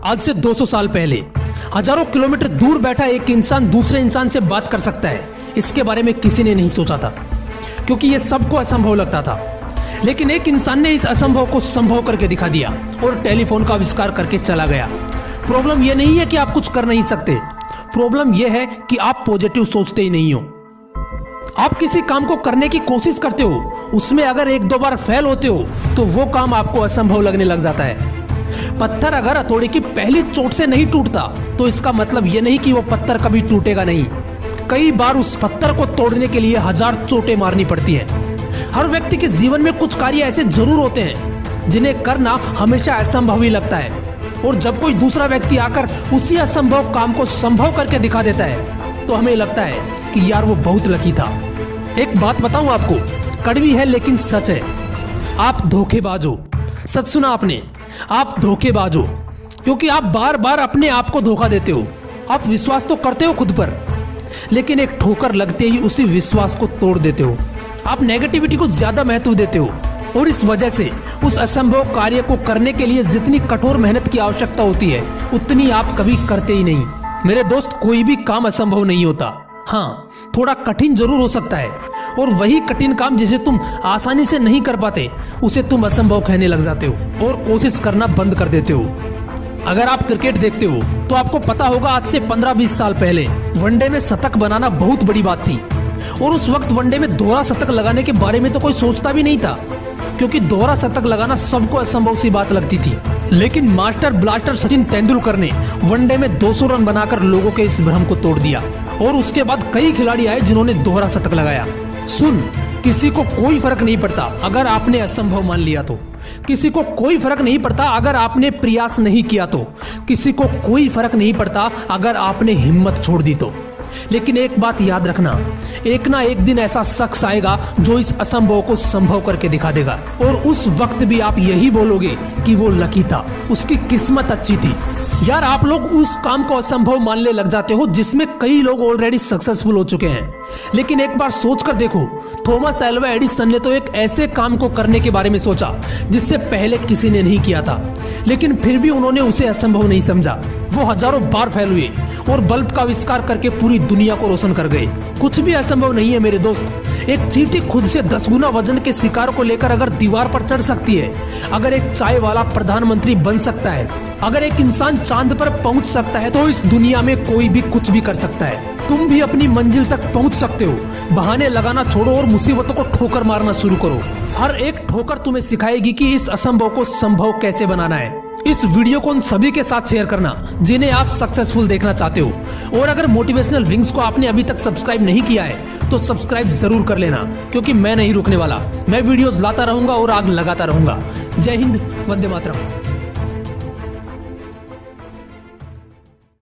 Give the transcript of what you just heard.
आज से 200 साल पहले हजारों किलोमीटर दूर बैठा एक इंसान दूसरे इंसान से बात कर सकता है, इसके बारे में किसी ने नहीं सोचा था, क्योंकि यह सबको असंभव लगता था। लेकिन एक इंसान ने इस असंभव को संभव करके दिखा दिया और टेलीफोन का आविष्कार करके चला गया। प्रॉब्लम यह नहीं है कि आप कुछ कर नहीं सकते, प्रॉब्लम यह है कि आप पॉजिटिव सोचते ही नहीं हो। आप किसी काम को करने की कोशिश करते हो, उसमें अगर एक दो बार फेल होते हो तो वो काम आपको असंभव लगने लग जाता है। पत्थर अगर हथौड़े की पहली चोट से नहीं टूटता तो इसका मतलब यह नहीं कि वो पत्थर कभी टूटेगा नहीं। कई बार उस पत्थर को तोड़ने के लिए 1000 चोटें मारनी पड़ती हैं। हर व्यक्ति के जीवन में कुछ कार्य ऐसे जरूर होते हैं जिन्हें करना हमेशा असंभव ही लगता है, और जब कोई दूसरा व्यक्ति आकर उसी असंभव काम को संभव करके दिखा देता है तो हमें लगता है कि यार वो बहुत लकी था। एक बात बताऊं आपको, कड़वी है लेकिन सच है, आप धोखेबाज हो। सच सुना आपने, आप धोखेबाज हो, क्योंकि आप बार बार अपने आप को धोखा देते हो। आप विश्वास तो करते हो खुद पर, लेकिन एक ठोकर लगते ही उसी विश्वास को तोड़ देते हो। आप नेगेटिविटी को ज्यादा महत्व देते हो, और इस वजह से उस असंभव कार्य को करने के लिए जितनी कठोर मेहनत की आवश्यकता होती है उतनी आप कभी करते ही नहीं। मेरे दोस्त, कोई भी काम असंभव नहीं होता। हाँ, थोड़ा कठिन जरूर हो सकता है, और वही कठिन काम जिसे तुम आसानी से नहीं कर पाते उसे तुम असंभव कहने लग जाते हो और कोशिश करना बंद कर देते हो। अगर आप क्रिकेट देखते हो तो आपको पता होगा, आज से 15-20 साल पहले वनडे में शतक बनाना बहुत बड़ी बात थी, और उस वक्त वनडे में दोहरा शतक लगाने के बारे में तो कोई सोचता भी नहीं था, क्योंकि दोहरा शतक लगाना सबको असंभव सी बात लगती थी। लेकिन मास्टर ब्लास्टर सचिन तेंदुलकर ने वनडे में 200 रन बनाकर लोगों के इस भ्रम को तोड़ दिया, और उसके बाद कई खिलाड़ी आए जिन्होंने दोहरा शतक लगाया। सुन, किसी को कोई फर्क नहीं पड़ता अगर आपने असंभव मान लिया तो, किसी को कोई फर्क नहीं पड़ता अगर आपने प्रयास नहीं किया तो, किसी को कोई फर्क नहीं पड़ता अगर आपने हिम्मत छोड़ दी तो। लेकिन एक बात याद रखना, एक ना एक दिन ऐसा शख्स आएगा जो इस असंभव को संभव करके दिखा देगा, और उस वक्त भी आप यही बोलोगे कि वो लकी था, उसकी किस्मत अच्छी थी। यार, आप लोग उस काम को असंभव मानने लग जाते हो जिसमें कई लोग ऑलरेडी सक्सेसफुल हो चुके हैं। लेकिन एक बार सोच कर देखो, थॉमस अल्वा एडिसन ने तो एक ऐसे काम को करने के बारे में सोचा जिससे पहले किसी ने नहीं किया था, लेकिन फिर भी उन्होंने उसे असंभव नहीं समझा। वो हजारों बार फेल हुए और बल्ब का आविष्कार करके पूरी दुनिया को रोशन कर गए। कुछ भी असंभव नहीं है मेरे दोस्त। एक चींटी खुद से 10 गुना वजन के शिकार को लेकर अगर दीवार पर चढ़ सकती है, अगर एक चाय वाला प्रधानमंत्री बन सकता है, अगर एक इंसान चांद पर पहुंच सकता है, तो इस दुनिया में कोई भी कुछ भी कर सकता है। तुम भी अपनी मंजिल तक पहुंच सकते हो। बहाने लगाना छोड़ो और मुसीबतों को ठोकर मारना शुरू करो। हर एक ठोकर तुम्हें सिखाएगी कि इस असंभव को संभव कैसे बनाना है। इस वीडियो को उन सभी के साथ शेयर करना जिन्हें आप सक्सेसफुल देखना चाहते हो, और अगर मोटिवेशनल विंग्स को आपने अभी तक सब्सक्राइब नहीं किया है तो सब्सक्राइब जरूर कर लेना, क्योंकि मैं नहीं रुकने वाला। मैं वीडियोस लाता रहूंगा और आग लगाता रहूंगा। जय हिंद, वंदे मातरम।